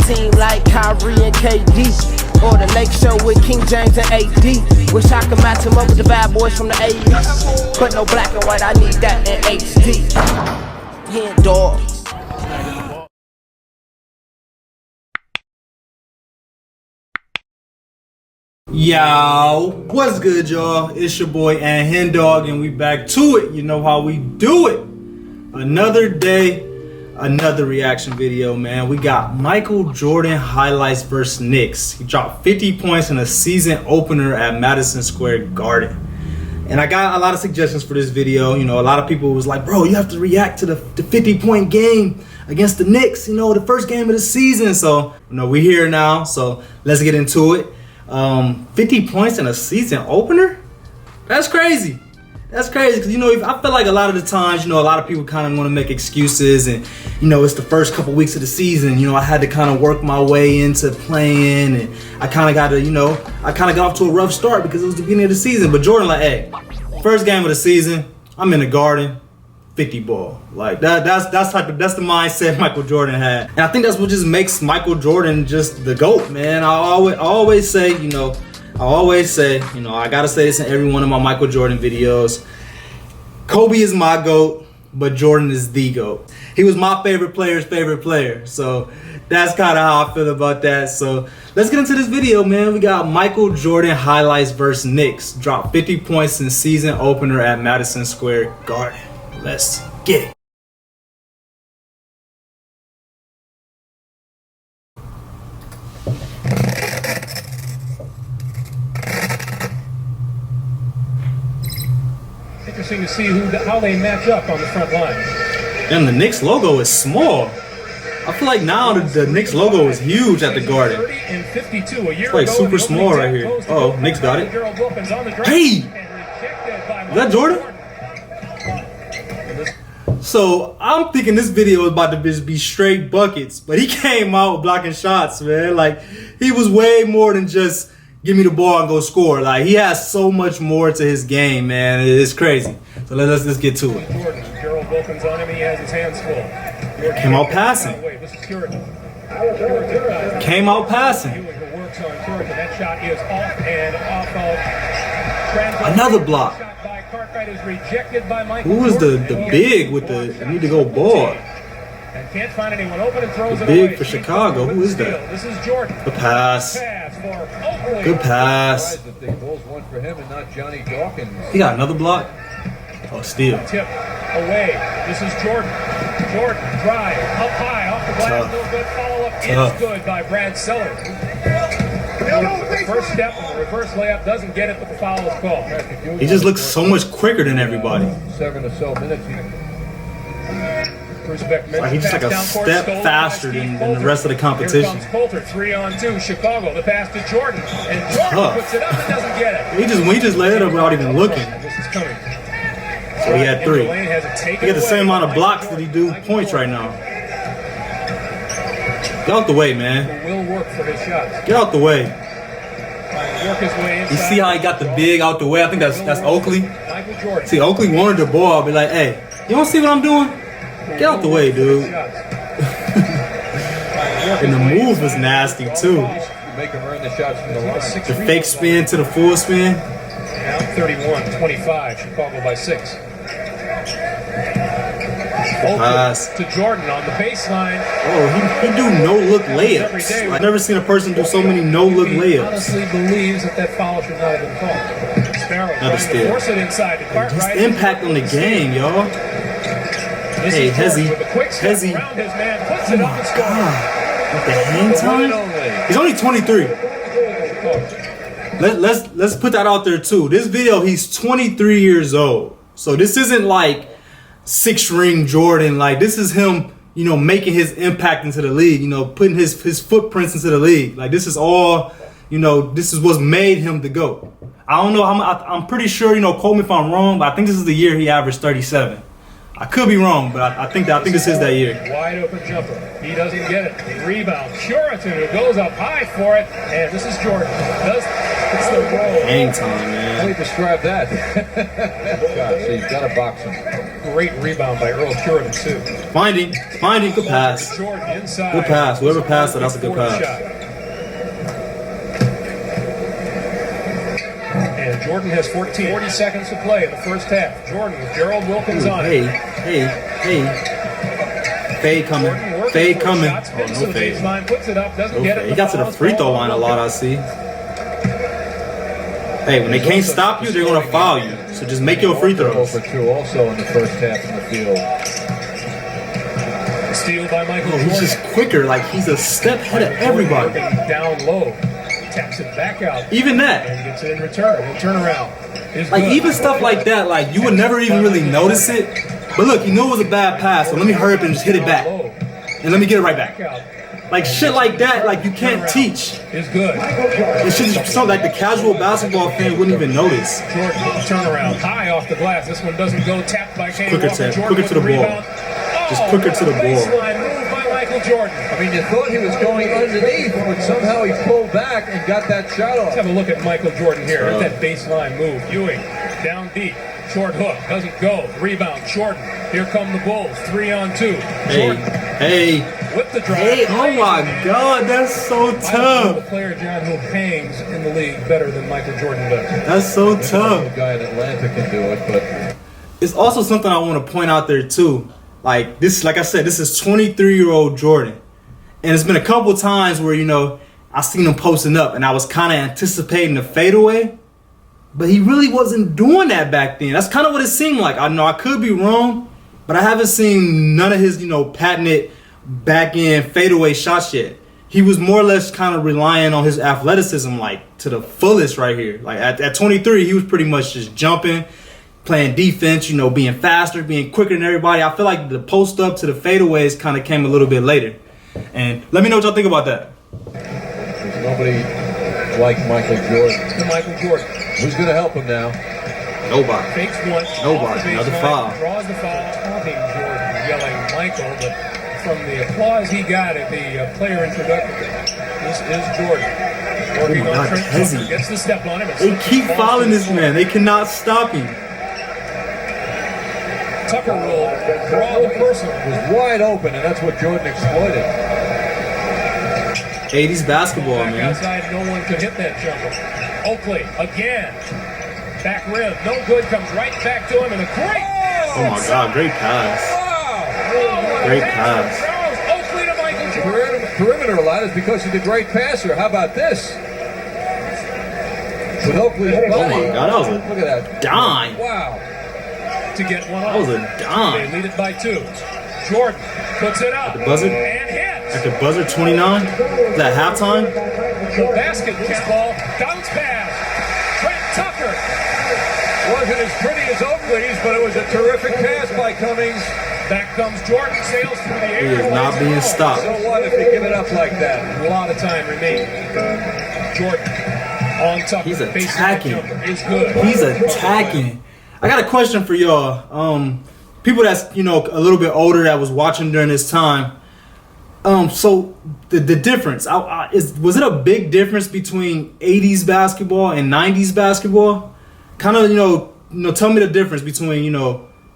team like Kyrie and KD, or the Lake Show with King James and AD. Wish I could match him up with the bad boys from the 80s, but no black and white, I need that in HD. HenDawgz. Yo, what's good, y'all? It's your boy HenDawgz, and we back to it. You know how we do it. Another day, another reaction video, man. We got Michael Jordan highlights versus Knicks. He dropped 50 points in a season opener at Madison Square Garden. And I got a lot of suggestions for this video. You know, a lot of people was like, bro, you have to react to the 50-point game against the Knicks, you know, the first game of the season. So, you know, we're here now, so let's get into it. 50 points in a season opener? That's crazy. That's crazy, because, you know, I feel like a lot of the times, you know, a lot of people kind of want to make excuses, and, you know, it's the first couple weeks of the season. You know, I had to kind of work my way into playing, and I kind of got to, you know, I kind of got off to a rough start because it was the beginning of the season. But Jordan, like, hey, first game of the season, I'm in the Garden, 50 ball. Like, that's the mindset Michael Jordan had. And I think that's what just makes Michael Jordan just the GOAT, man. I always say, you know, I gotta say this in every one of my Michael Jordan videos. Kobe is my GOAT, but Jordan is the GOAT. He was my favorite player's favorite player. So that's kind of how I feel about that. So let's get into this video, man. We got Michael Jordan highlights versus Knicks. Dropped 50 points in season opener at Madison Square Garden. Let's get it. Interesting to see how they match up on the front line. And the Knicks logo is small. I feel like now the Knicks logo is huge at the Garden. It's like super small right here. Oh, Knicks got it. Hey! Is that Jordan? So I'm thinking this video is about to just be straight buckets, but he came out blocking shots, man. Like, he was way more than just give me the ball and go score. Like, he has so much more to his game, man. It's crazy. So let's get to it. Gerald Wilkins on him, he has his hands full. Came out passing. Came out passing. That shot is off and off of. Another block. Who was the big with the need to go ball? And can't find anyone open and throws the it big away. for Chicago. Who is that? This is Jordan. The pass. Good pass. He got another block. Oh, steal. Tip away. This is Jordan. Jordan drive up high off the glass. No good. Follow up is good by Brad Sellers. The first step in the reverse layup doesn't get it, but the foul is called. He just looks so much quicker than everybody. 7 or so minutes. Like he's just like a step faster than the rest of the competition. Here comes Coulter, 3-on-2, Chicago. The pass to Jordan, and Jordan puts it up and doesn't get it. He just laid it up without even looking. This is coming. So he had 3. He got the same amount of blocks that he do points right now. Get out the way, man. Will work for his shots. Get out the way. Work his way inside. You see how he got the big out the way? I think that's Oakley. See, Oakley wanted the ball. Be like, hey, you want to see what I'm doing? Get out the way, dude. And the move was nasty, too. The fake spin to the full spin. Now 31-25, Chicago by 6. To Jordan on the baseline. Oh, he do no-look layups. I've never seen a person do so many no-look layups. Honestly believes that foul should not have been called. Sparrow trying to force it inside to Cartwright. Just impact on the game, y'all. Hey, Hezzy. Oh my God. With the hand time? He's only 23. Let's put that out there too. This video, he's 23 years old. So this isn't like 6-ring Jordan. Like, this is him, you know, making his impact into the league, you know, putting his footprints into the league. Like, this is all, you know, this is what's made him the GOAT. I don't know, I'm pretty sure, you know, quote me if I'm wrong, but I think this is the year he averaged 37. I could be wrong, but I think this is that year. Wide open jumper. He doesn't get it. Rebound. Puritan who goes up high for it. And this is Jordan. It's the roll. Hang time, man. How do you describe that? God, so you've got to box him. Great rebound by Earl Puritan, too. Finding, good pass. Jordan inside. Good pass. Whoever passed it, that's a good pass. And Jordan has 40 seconds to play in the first half. Jordan with Gerald Wilkins on it. Hey. Fade coming. Fade coming. Oh, no fade. Puts it up, doesn't get it. He got to the free throw line a lot, I see. Hey, when they can't stop you, they're going to foul you. So just make your free throws. For 2 also in the first half in the field. Steal by Michael Jordan. He's just quicker. Like, he's a step ahead of everybody. Down low. Taps it back out. Even that. And gets it in return. He'll turn around. Like, even stuff like that, like, you would never even really notice it. But look, you know it was a bad pass, so let me hurry up and just hit it back. And let me get it right back. Like, shit like that, like, you can't teach. Is good. It's just something like the casual basketball fan wouldn't even notice. Jordan, turnaround, high off the glass. This one doesn't go. Tapped by Kane. Quicker to the ball. Just quicker to the ball. Baseline move by Michael Jordan. I mean, you thought he was going underneath, but somehow he pulled back and got that shot off. Let's have a look at Michael Jordan here. At that baseline move. Ewing, down deep. Short hook, doesn't go. Rebound, Jordan. Here come the Bulls. 3-on-2. Jordan. Hey. With the drive. Hey, oh my God, that's so I don't know tough. a player, John, who hangs in the league better than Michael Jordan does. That's so tough. A guy in Atlanta can do it, but it's also something I want to point out there too. Like this, like I said, this is 23-year-old Jordan, and it's been a couple times where I seen him posting up, and I was kind of anticipating the fadeaway, but he really wasn't doing that back then. That's kind of what it seemed like. I know I could be wrong, but I haven't seen none of his patented back end fadeaway shots yet. He was more or less kind of relying on his athleticism like to the fullest right here. Like at 23, he was pretty much just jumping, playing defense, being faster, being quicker than everybody. I feel like the post up to the fadeaways kind of came a little bit later. And let me know what y'all think about that. There's nobody like Michael Jordan. Michael Jordan. Who's going to help him now? Nobody. Fakes one. Nobody. Another foul. Draws the foul. Jordan yelling Michael, but from the applause he got at the player introduction, this is Jordan. Working on Trent Tucker, gets the step on him. They keep fouling this man. They cannot stop him. Tucker will draw the person. It was wide open, and that's what Jordan exploited. 80s basketball, Back man. outside, no one could hit that jumper. Oakley again. Back rim, no good. Comes right back to him, and a great. Oh my God, great pass. Wow. Great pass. Oakley to Michael Jordan. Perimeter a lot is because he's a great passer. How about this? With Oakley's body. Oh my God, that was a Look at that. dime. Wow. To get one That off. was a dime. They lead it by 2. Jordan puts it up. The buzzer? And hits. At the buzzer, 29. Is that halftime? The basketball bounce pass. Trent Tucker. Wasn't as pretty as Oakley's, but it was a terrific pass by Cummings. Back comes Jordan. Sails through the air. He is not being stopped. So what if you give it up like that? A lot of time remaining. Jordan on Tucker. He's Baseline attacking. jumper is good. He's attacking. I got a question for y'all. People that's a little bit older that was watching during this time. So the difference was it a big difference between 80s basketball and 90s basketball? Kind of tell me the difference between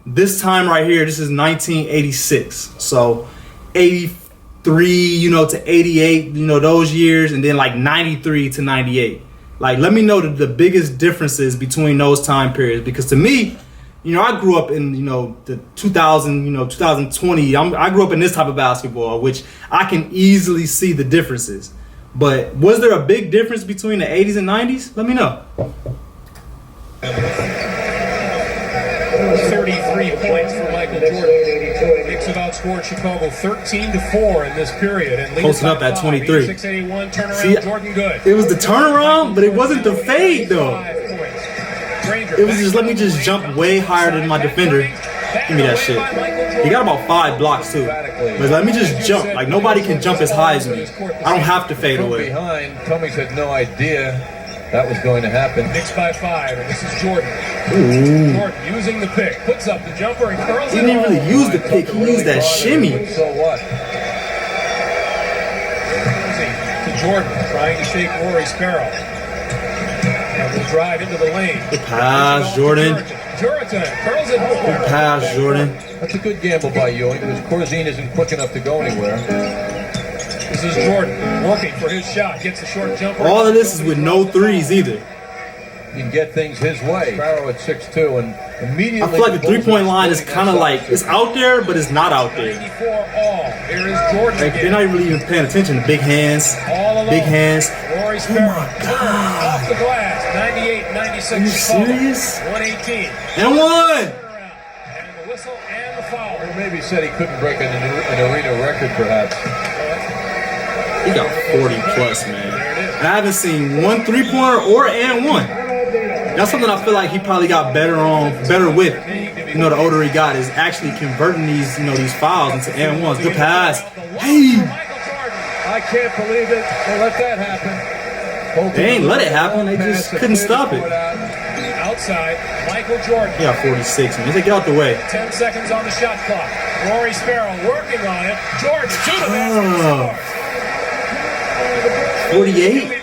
this time right here. This is 1986. So 83 to 88 those years, and then like 93 to 98. Like, let me know the biggest differences between those time periods, because to me, I grew up in, the 2020. I grew up in this type of basketball, which I can easily see the differences. But was there a big difference between the 80s and 90s? Let me know. 33 points for Michael Jordan. Knicks have outscored Chicago 13-4 in this period. And posting up at 23. 681 turnaround. See, Jordan good. It was the turnaround, but it wasn't the fade though. It was just, let me just jump way higher than my defender. Give me that shit. He got about 5 blocks too. But let me just jump. Like, nobody can jump as high as me. I don't have to fade From away. behind, Cummings had no idea that was going to happen. Knicks by 5, and this is Jordan. Ooh. Jordan using the pick, puts up the jumper and curls He it. didn't really use the pick, he used that shimmy. So what? To Jordan, trying to shake Rory Sparrow. And will drive into the lane. Good pass, Jordan. Jordan curls it home. Good pass, Jordan. That's a good gamble by Ewing because Corzine isn't quick enough to go anywhere. This is Jordan working for his shot. Gets the short jumper. All of this is with no threes either. He can get things his way. Sparrow at 6'2", and immediately. I feel like the three-point line is kind of like, it's out there, but it's not out there. 94 all. Here is Jordan Like, they're not really even paying attention to big hands. all alone. Big hands. Rory Sparrow. Off the glass. 98-96. Are you serious? 118. And one! And the whistle and the foul. Or maybe said he couldn't break an arena record, perhaps. He got 40 plus, man. And I haven't seen one three-pointer or and one. That's something I feel like he probably got better with. You know, the older he got, is actually converting these, these fouls into and ones. Good pass. Hey! I can't believe it. They let that happen. They ain't let it happen. They just couldn't stop it. Outside, Michael Jordan. He got 46, man. They get out the way. 10 seconds on the shot clock. Rory Sparrow working on it. Jordan to the basket. 48?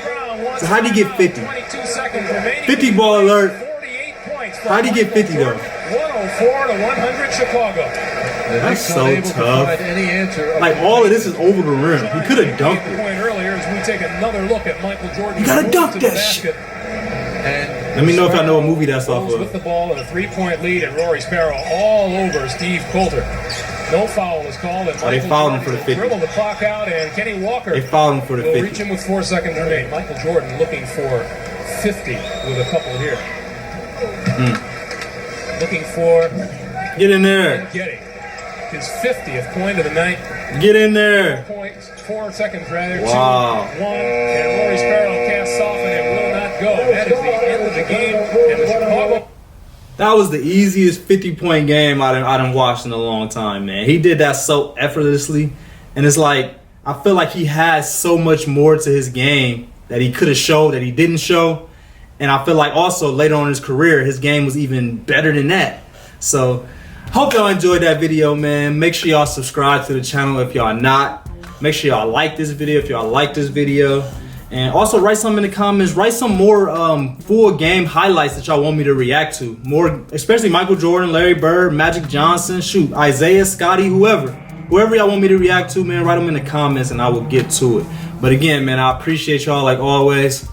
So how'd he get 50? 22 seconds remaining. 50 ball alert. 48 points. How'd he get 50 though? 104 to 100 Chicago. That's so tough. Any answer Like, all of this is over the rim. He could have dunked it. Point earlier as we take another look at Michael Jordan. You gotta dunk that shit. And Let me know if y'all know what movie that's off with of. the ball and a 3-point lead, and Rory Sparrow all over Steve Coulter. No foul is called, and They Michael fouled him Jordan for the 50. dribbled the clock out, and Kenny Walker They fouled him for the will 50. reach him with 4 seconds remaining. Michael Jordan looking for 50 with a couple here. Looking for Get in there. getting his 50th point of the night. Get in there. 4 seconds rather. Wow. 2, 1, and Rory Sparrow can't soften it, will not go. That is the end of the game, and the Chicago. That was the easiest 50-point game I done watched in a long time, man. He did that so effortlessly. And it's like, I feel like he has so much more to his game that he could have showed that he didn't show. And I feel like also later on in his career, his game was even better than that. So, hope y'all enjoyed that video, man. Make sure y'all subscribe to the channel if y'all not. Make sure y'all like this video if y'all like this video. And also write something in the comments. Write some more full game highlights that y'all want me to react to. More, especially Michael Jordan, Larry Bird, Magic Johnson, shoot, Isaiah, Scotty, whoever. Whoever y'all want me to react to, man, write them in the comments and I will get to it. But again, man, I appreciate y'all like always.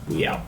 We out.